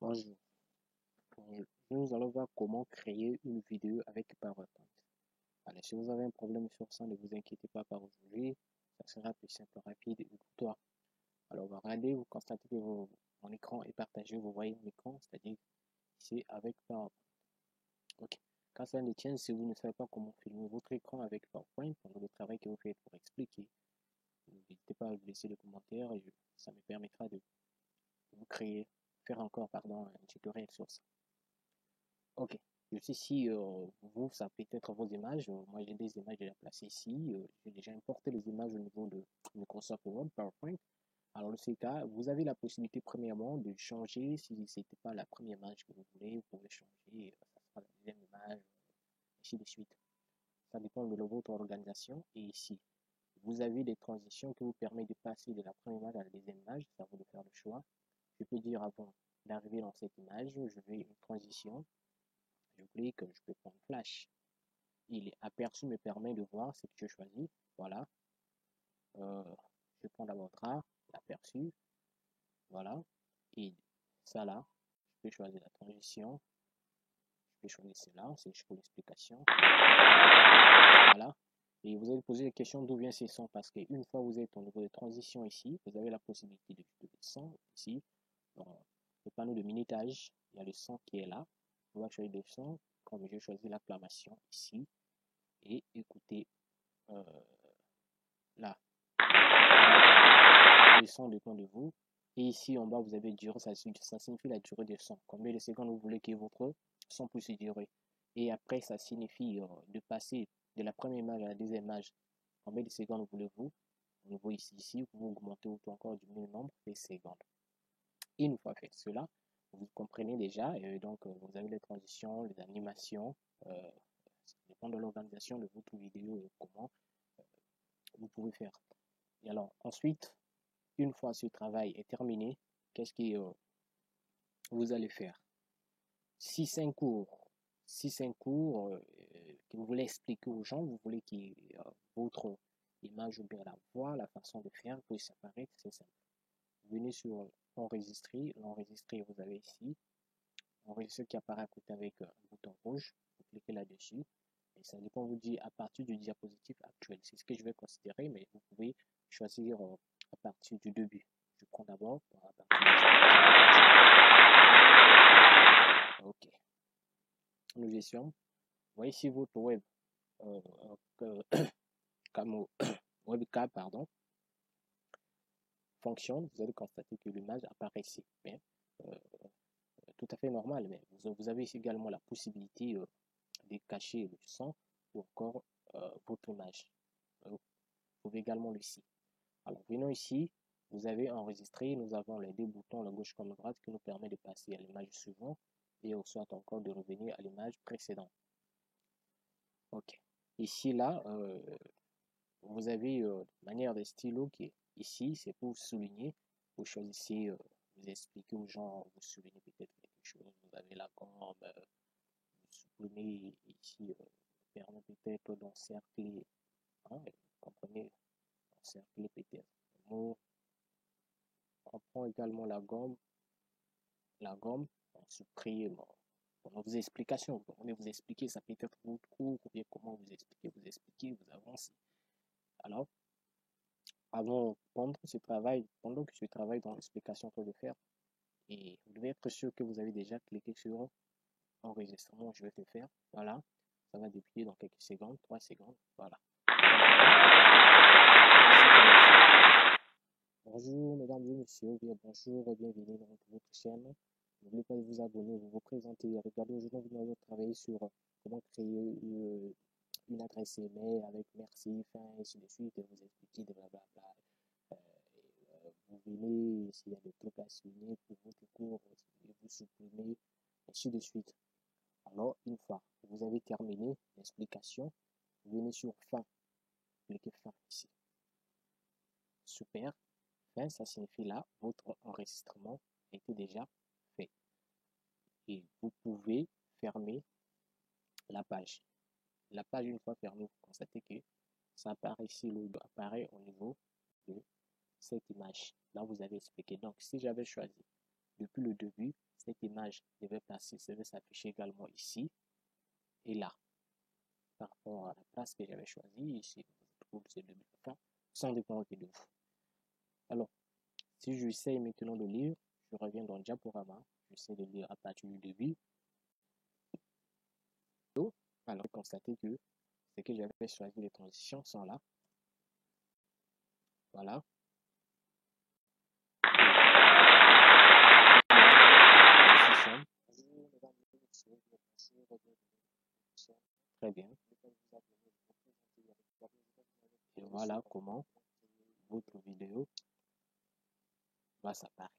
Bonjour. Nous allons voir comment créer une vidéo avec PowerPoint. Allez, si vous avez un problème sur ça, ne vous inquiétez pas par aujourd'hui. Ça sera plus simple, rapide et pour toi. Alors, regardez, vous constatez que mon écran est partagé. Vous voyez mon écran, c'est-à-dire ici avec PowerPoint. OK. Quand ça ne tient, si vous ne savez pas comment filmer votre écran avec PowerPoint, pendant le travail que vous faites pour expliquer, n'hésitez pas à laisser des commentaires et ça me permettra de vous faire encore, un tutoriel sur ça. Ok, je suis ici, vous, ça peut être vos images. Moi, j'ai des images déjà placées ici. J'ai déjà importé les images au niveau de Microsoft Word, PowerPoint. Alors, dans ce cas, vous avez la possibilité, premièrement, de changer. Si ce n'était pas la première image que vous voulez, vous pouvez changer. Ça sera la deuxième image, ainsi de suite. Ça dépend de votre organisation. Et ici, vous avez des transitions qui vous permettent de passer de la première image à la deuxième image. C'est à vous de faire le choix. Je peux dire avant d'arriver dans cette image, je vais une transition. Je clique, je peux prendre Flash. Et aperçu me permet de voir ce que je choisis. Voilà. Je prends d'abord Gras, l'aperçu. Voilà. Et ça là, je peux choisir la transition. Je peux choisir cela, c'est pour l'explication. Voilà. Et vous allez poser la question d'où vient ces sons parce qu'une fois vous êtes au niveau de transition ici, vous avez la possibilité de son ici. Dans le panneau de minutage, il y a le son qui est là. On va choisir des sons, comme j'ai choisi l'acclamation ici. Et écoutez là. Le son dépend de vous. Et ici en bas, vous avez durée, ça signifie la durée de son. Combien de secondes vous voulez que votre son puisse durer. Et après, ça signifie de passer de la première image à la deuxième image. Combien de secondes voulez-vous? Au niveau ici, vous augmentez encore du nombre de secondes. Et une fois fait cela, vous comprenez déjà, donc vous avez les transitions, les animations, ça dépend de l'organisation de votre vidéo et comment vous pouvez faire. Et alors, ensuite, une fois ce travail est terminé, qu'est-ce que vous allez faire? Si c'est un cours, que vous voulez expliquer aux gens, vous voulez que votre image ou bien la voix, la façon de faire puisse apparaître, c'est simple. Venez sur enregistrer, l'enregistrer vous avez ici, enregistrer qui apparaît à côté avec un bouton rouge, vous cliquez là-dessus, et ça dépend, vous dit à partir du diapositive actuel, c'est ce que je vais considérer, mais vous pouvez choisir à partir du début. Je prends d'abord à partir du OK. Nous gestion. Vous voyez ici votre web webcam fonctionne. Vous allez constater que l'image apparaît ici. Mais, tout à fait normal, mais vous avez ici également la possibilité de cacher le son ou encore votre image. Vous pouvez également le ici. Alors, venons ici. Vous avez enregistré, nous avons les deux boutons, la gauche comme la droite, qui nous permet de passer à l'image suivante et soit encore de revenir à l'image précédente. Ok. Ici, là, vous avez manière de stylo qui est ici, c'est pour souligner. Vous choisissez, vous expliquez aux gens, vous soulignez peut-être quelque chose. Vous avez la gomme, vous supprimez ici, permet peut-être d'encercler, hein, vous comprenez, encercler peut-être le mot. On prend également la gomme, on supprime pendant vos explications. Vous pouvez vous expliquer, ça peut être votre cours, ou bien comment vous expliquez, vous avancez. Alors, avant pendant que je travaille dans l'explication que je vais faire, et vous devez être sûr que vous avez déjà cliqué sur enregistrement, je vais te faire. Voilà, ça va débuter dans quelques secondes, 3 secondes, voilà. Bonjour mesdames et messieurs, bien bonjour, bienvenue dans votre chaîne. N'oubliez pas de vous abonner, de vous présenter. Regardez, aujourd'hui, nous allons travailler sur comment créer une adresse email avec merci, fin, et ainsi de suite, et vous expliquer de blablabla. Vous venez, s'il y a des trucs à souligner pour votre cours, vous supprimez, ainsi de suite. Alors, une fois que vous avez terminé l'explication, vous venez sur fin, cliquez fin ici. Super. Fin, ça signifie là, votre enregistrement était déjà fait. Et vous pouvez fermer la page. La page, une fois fermée, vous constatez que ça apparaît ici, le logo apparaît au niveau de cette image. Là, vous avez expliqué. Donc, si j'avais choisi depuis le début, cette image devait s'afficher également ici et là. Par rapport à la place que j'avais choisie, ici, je trouve c'est de enfin, sans dépendre de vous. Alors, si j'essaie maintenant de lire, je reviens dans Diaporama, j'essaie de lire à partir du début. Alors, constatez que c'est que j'avais choisi les transitions sont là. Voilà. Très bien. Et voilà comment votre vidéo va s'apparaître.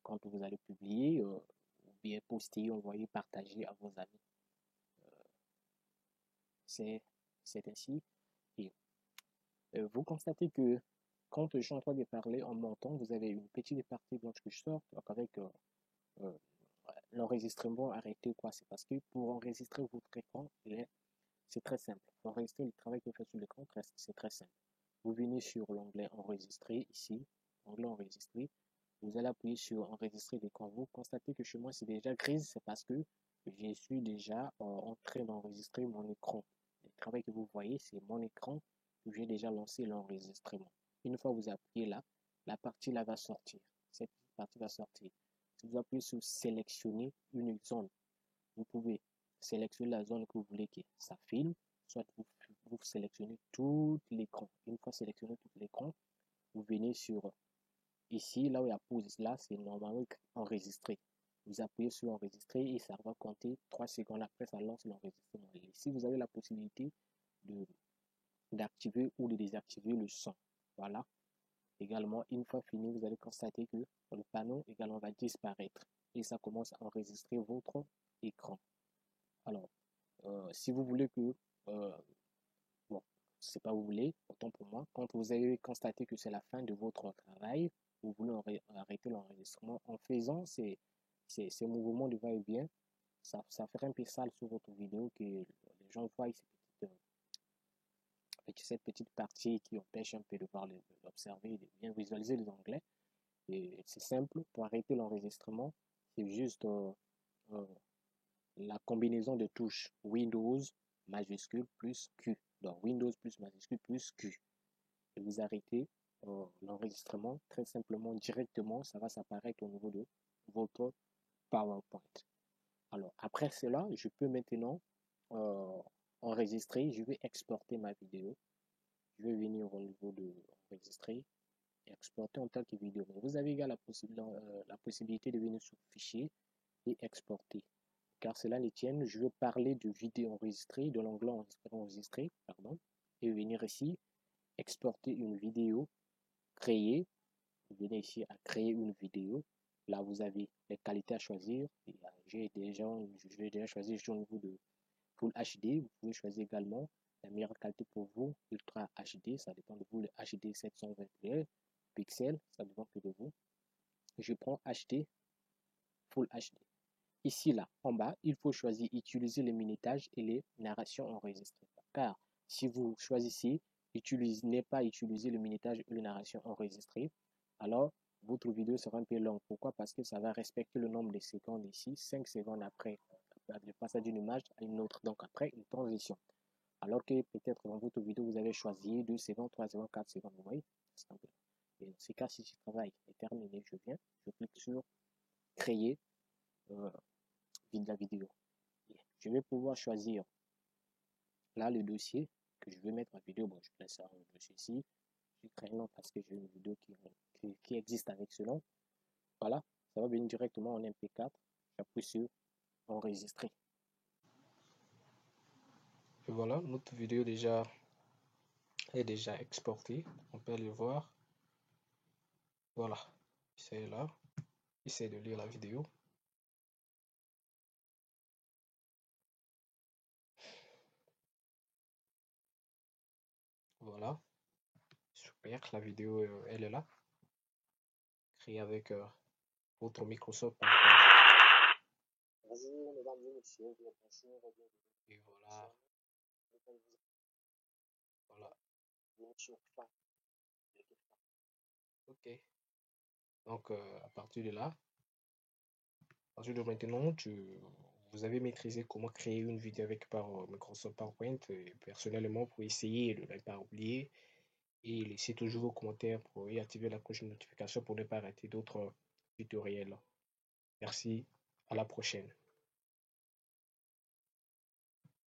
Quand vous allez publier, ou bien poster, envoyer, partager à vos amis. C'est ainsi. Et vous constatez que quand je suis en train de parler en montant, vous avez une petite partie blanche que je sors avec l'enregistrement arrêté ou quoi. C'est parce que pour enregistrer votre écran, c'est très simple. Pour enregistrer le travail que vous faites sur l'écran, c'est très simple. Vous venez sur l'onglet enregistrer ici, onglet enregistrer. Vous allez appuyer sur enregistrer l'écran. Vous constatez que chez moi c'est déjà grise, c'est parce que je suis déjà en train d'enregistrer mon écran. Le travail que vous voyez, c'est mon écran que j'ai déjà lancé l'enregistrement. Une fois que vous appuyez là, la partie là va sortir. Cette partie va sortir. Si vous appuyez sur sélectionner une zone, vous pouvez sélectionner la zone que vous voulez que ça filme, soit vous sélectionnez tout l'écran. Une fois sélectionné tout l'écran, vous venez sur ici, là où il y a pause, là c'est normalement enregistré. Vous appuyez sur enregistrer et ça va compter 3 secondes après, ça lance l'enregistrement. Ici, vous avez la possibilité d'activer ou de désactiver le son. Voilà. Également, une fois fini, vous allez constater que le panneau également va disparaître et ça commence à enregistrer votre écran. Alors, si vous voulez que, bon, c'est pas vous voulez, autant pour moi, quand vous avez constaté que c'est la fin de votre travail, vous voulez arrêter l'enregistrement en faisant ces mouvements de va-et-vient, ça ferait un peu sale sur votre vidéo que les gens voient cette petite partie qui empêche un peu de voir l'observer, de bien visualiser les onglets. Et c'est simple, pour arrêter l'enregistrement, c'est juste la combinaison de touches Windows majuscule plus Q. Donc Windows plus majuscule plus Q. Et vous arrêtez l'enregistrement très simplement, directement, ça va s'apparaître au niveau de votre PowerPoint. Alors après cela, je peux maintenant enregistrer, je vais exporter ma vidéo. Je vais venir au niveau de enregistrer et exporter en tant que vidéo. Mais vous avez également la possibilité de venir sur fichier et exporter. Car cela les tienne, je veux parler de vidéo enregistrée, de l'onglet enregistré, pardon, et venir ici, exporter une vidéo, créer, vous venez ici à créer une vidéo. Là, vous avez les qualités à choisir. J'ai déjà choisi au niveau de Full HD. Vous pouvez choisir également la meilleure qualité pour vous, Ultra HD. Ça dépend de vous, le HD 721 pixels, ça dépend que de vous. Je prends HD, Full HD. Ici, là, en bas, il faut choisir utiliser les minutage et les narrations enregistrées. Car si vous choisissez ne pas utiliser le minutage et les narrations enregistrées, alors votre vidéo sera un peu longue. Pourquoi? Parce que ça va respecter le nombre de secondes ici, 5 secondes après le passage d'une image à une autre, donc après une transition. Alors que peut-être dans votre vidéo, vous avez choisi 2 secondes, 3 secondes, 4 secondes. Vous voyez? Et dans ce cas, si ce travail est terminé, je clique sur créer la vidéo. Je vais pouvoir choisir là le dossier que je vais mettre en vidéo. Bon, je laisse ça en dossier ici. Je crée un nom parce que j'ai une vidéo qui existe avec ce nom. Voilà, ça va venir directement en MP4. J'appuie sur enregistrer. Et voilà, notre vidéo est déjà exportée. On peut aller voir. Voilà, c'est là. Essayez de lire la vidéo. Voilà, super, la vidéo elle est là, créée avec votre Microsoft. Bonjour mesdames et messieurs, et voilà, ok, donc à partir de là, À partir de maintenant, vous avez maîtrisé comment créer une vidéo avec Microsoft PowerPoint. Et personnellement, pour essayer de ne pas oublier et laissez toujours vos commentaires et activer la cloche de notification pour ne pas rater d'autres tutoriels. Merci, à la prochaine.